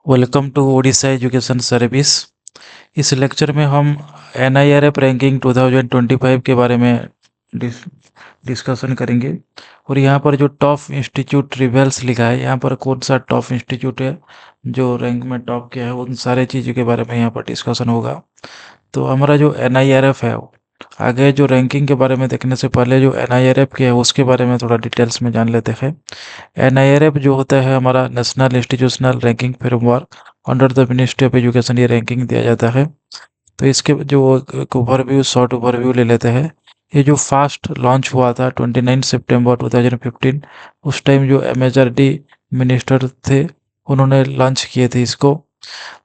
Welcome to Odisha education service. इस lecture में हम NIRF रैंकिंग 2025 के बारे में डिस डिस्कशन करेंगे। और यहाँ पर जो टॉप इंस्टीट्यूट रिवेल्स लिखा है, यहाँ पर कौन सा टॉप इंस्टीट्यूट है जो रैंक में टॉप किया है, उन सारे चीज़ों के बारे में यहाँ पर डिस्कशन होगा। तो हमारा जो NIRF है, आगे जो रैंकिंग के बारे में देखने से पहले जो NIRF क्या है उसके बारे में थोड़ा डिटेल्स में जान लेते हैं। NIRF जो होता है हमारा national institutional ranking framework under the ministry of education, ये रैंकिंग दिया जाता है। तो इसके जो एक ओवरव्यू, शॉर्ट ओवरव्यू ले लेते हैं। ये जो फास्ट लॉन्च हुआ था 29 सितंबर 2015, उस टाइम जो MHRD मिनिस्टर थे उन्होंने लॉन्च किए थे इसको।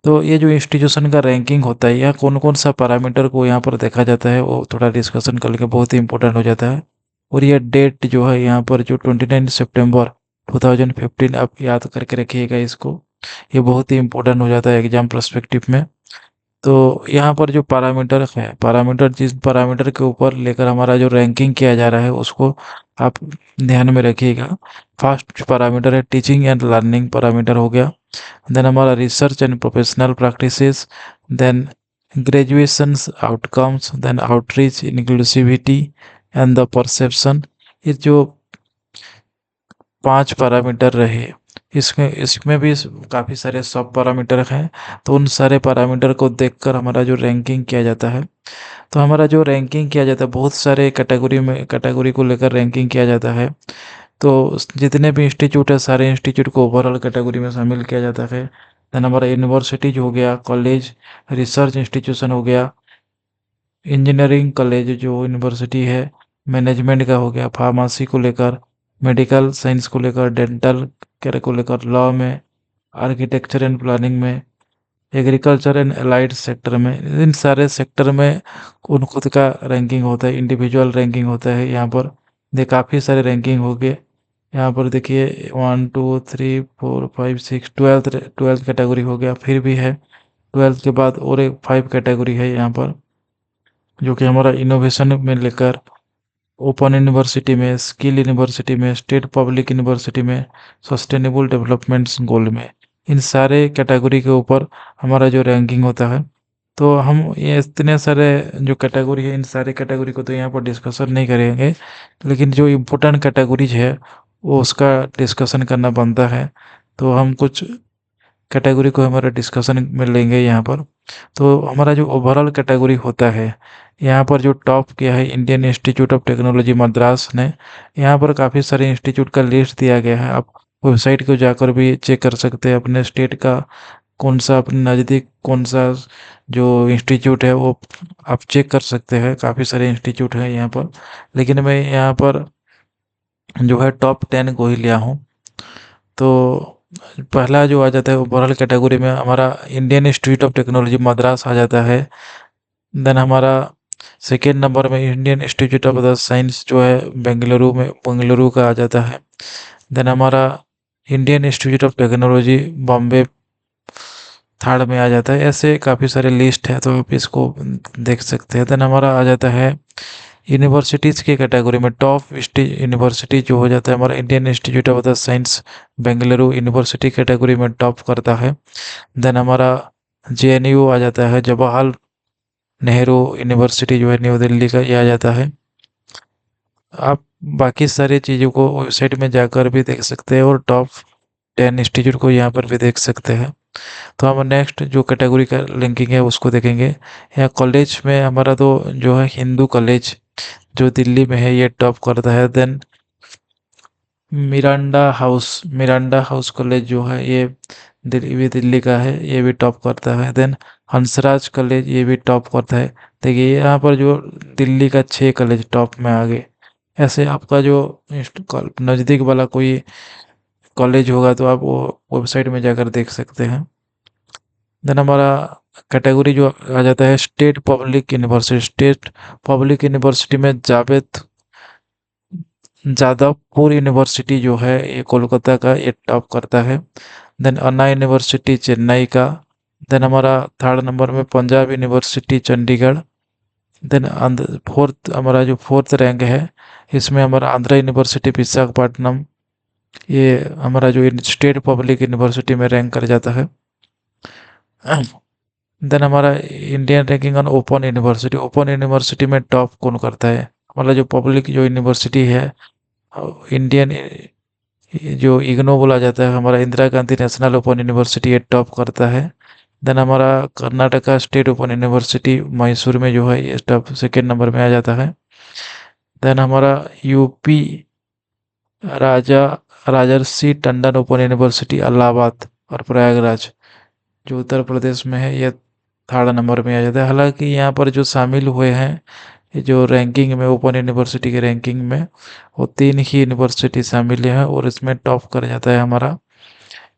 तो ये जो इंस्टीट्यूशन का रैंकिंग होता है, यहाँ कौन कौन सा पैरामीटर को यहाँ पर देखा जाता है वो थोड़ा डिस्कशन करके बहुत ही इंपॉर्टेंट हो जाता है। और ये डेट जो है यहाँ पर जो 29 सितंबर 2015, आप याद करके रखिएगा इसको। ये बहुत ही इंपॉर्टेंट हो जाता है एग्जाम पर्सपेक्टिव में। तो यहाँ पर जो पैरामीटर है, पैरामीटर जिस पैरामीटर के ऊपर लेकर हमारा जो रैंकिंग किया जा रहा है उसको आप ध्यान में रखिएगा। फर्स्ट पैरामीटर है टीचिंग एंड लर्निंग पैरामीटर हो गया। देन हमारा research and professional practices, then graduations outcomes, then outreach, inclusivity and the perception. ये जो 5 पैरामीटर रहे, इसमें इसमें भी काफ़ी सारे सब पैरामीटर हैं। तो उन सारे पैरामीटर को देखकर हमारा जो रैंकिंग किया जाता है, तो हमारा जो रैंकिंग किया जाता है बहुत सारे कैटेगरी को लेकर रैंकिंग किया जाता है। तो जितने भी इंस्टीट्यूट है सारे इंस्टीट्यूट को ओवरऑल कैटेगरी में शामिल किया जाता है। देन हमारा यूनिवर्सिटीज हो गया, कॉलेज, रिसर्च इंस्टीट्यूशन हो गया, इंजीनियरिंग कॉलेज जो यूनिवर्सिटी है, मैनेजमेंट का हो गया, फार्मेसी को लेकर, मेडिकल साइंस को लेकर, डेंटल केयर को लेकर, लॉ में, आर्किटेक्चर एंड प्लानिंग में, एग्रीकल्चर एंड अलाइड सेक्टर में। इन सारे सेक्टर में उन खुद का रैंकिंग होता है, इंडिविजुअल रैंकिंग होता है। यहाँ पर काफ़ी सारे रैंकिंग हो गए। यहाँ पर देखिए 1 2 3 4 5 6, ट्वेल्थ कैटेगरी हो गया, फिर भी है 12th के बाद और एक 5 कैटेगरी है यहाँ पर, जो कि हमारा इनोवेशन में लेकर, ओपन यूनिवर्सिटी में, स्किल यूनिवर्सिटी में, स्टेट पब्लिक यूनिवर्सिटी में, सस्टेनेबल डेवलपमेंट्स गोल में, इन सारे कैटेगरी के ऊपर हमारा जो रैंकिंग होता है। तो हम ये इतने सारे जो कैटेगरी है, इन सारे कैटेगरी को तो यहाँ पर डिस्कशन नहीं करेंगे, लेकिन जो इम्पोर्टेंट कैटेगरीज है वो उसका डिस्कशन करना बनता है। तो हम कुछ कैटेगरी को हमारे डिस्कशन में लेंगे यहाँ पर। तो हमारा जो ओवरऑल कैटेगरी होता है, यहाँ पर जो टॉप किया है Indian Institute of Technology Madras ने। यहाँ पर काफ़ी सारे इंस्टीट्यूट का लिस्ट दिया गया है, आप वेबसाइट को जाकर भी चेक कर सकते हैं अपने स्टेट का कौन सा, अपने नज़दीक कौन सा जो इंस्टीट्यूट है वो आप चेक कर सकते हैं। काफ़ी सारे इंस्टीट्यूट हैं यहाँ पर, लेकिन मैं यहाँ पर जो है टॉप 10 को ही लिया हूँ। तो पहला जो आ जाता है ओवरऑल कैटेगरी में, हमारा Indian Institute of Technology Madras आ जाता है। देन हमारा सेकेंड नंबर में Indian Institute of the Science जो है बेंगलुरु का आ जाता है। देन हमारा Indian Institute of Technology Bombay third में आ जाता है। ऐसे काफ़ी सारे लिस्ट है, तो आप इसको देख सकते हैं। देन हमारा आ जाता है यूनिवर्सिटीज़ की कैटेगरी में, टॉप यूनिवर्सिटी जो हो जाता है हमारा Indian Institute of the science Bengaluru university category में टॉप करता है। देन हमारा JNU आ जाता है, जवाहरलाल नेहरू यूनिवर्सिटी जो है न्यू दिल्ली का, ये आ जाता है। आप बाकी सारी चीज़ों को वेबसाइट में जाकर भी देख सकते हैं और टॉप 10 इंस्टीट्यूट को यहाँ पर भी देख सकते हैं। तो हम नेक्स्ट जो कैटेगरी का लिंकिंग है उसको देखेंगे। यहाँ कॉलेज में हमारा तो जो है हिंदू कॉलेज जो दिल्ली में है ये टॉप करता है। देन मिरांडा हाउस कॉलेज जो है ये दिल्ली का है, ये भी टॉप करता है। देन हंसराज कॉलेज ये भी टॉप करता है। देखिए यहाँ पर जो दिल्ली का 6 कॉलेज टॉप में आ गए। ऐसे आपका जो नज़दीक वाला कोई कॉलेज होगा तो आप वो वेबसाइट में जाकर देख सकते हैं। देन हमारा कैटेगरी जो आ जाता है स्टेट पब्लिक यूनिवर्सिटी में जावेद जादवपुर यूनिवर्सिटी जो है ये कोलकाता का, ये टॉप करता है। देन अन्ना यूनिवर्सिटी चेन्नई का। देन हमारा थर्ड नंबर में Punjab university Chandigarh. Then fourth, हमारा जो फोर्थ रैंक है इसमें हमारा आंध्रा यूनिवर्सिटी विशाखापट्टनम, ये हमारा जो स्टेट पब्लिक यूनिवर्सिटी में रैंक कर जाता है। देन हमारा Indian ranking on open university में टॉप कौन करता है? हमारा जो पब्लिक जो यूनिवर्सिटी है, इंडियन जो इग्नू बोला जाता है, हमारा Indira Gandhi national open university ये टॉप करता है। देन हमारा Karnataka state open university Mysore में जो है ये टॉप सेकेंड नंबर में आ जाता है। देन हमारा यूपी राजा राजर्षि टंडन ओपन यूनिवर्सिटी इलाहाबाद और प्रयागराज जो उत्तर प्रदेश में है, ये थर्ड नंबर में आ जाता है। हालांकि यहाँ पर जो शामिल हुए हैं ये जो रैंकिंग में, ओपन यूनिवर्सिटी के रैंकिंग में, वो 3 ही यूनिवर्सिटी शामिल है और इसमें टॉप कर जाता है हमारा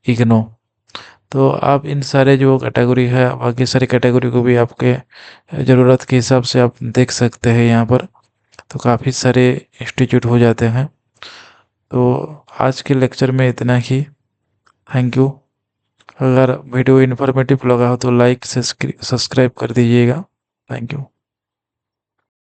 इग्नू। तो आप इन सारे जो कैटेगरी है, बाकी सारी कैटेगरी को भी आपके ज़रूरत के हिसाब से आप देख सकते हैं यहाँ पर। तो काफ़ी सारे इंस्टीट्यूट हो जाते हैं। तो आज के लेक्चर में इतना ही। Thank you. अगर वीडियो इन्फॉर्मेटिव लगा हो तो लाइक सब्सक्राइब कर दीजिएगा। Thank you.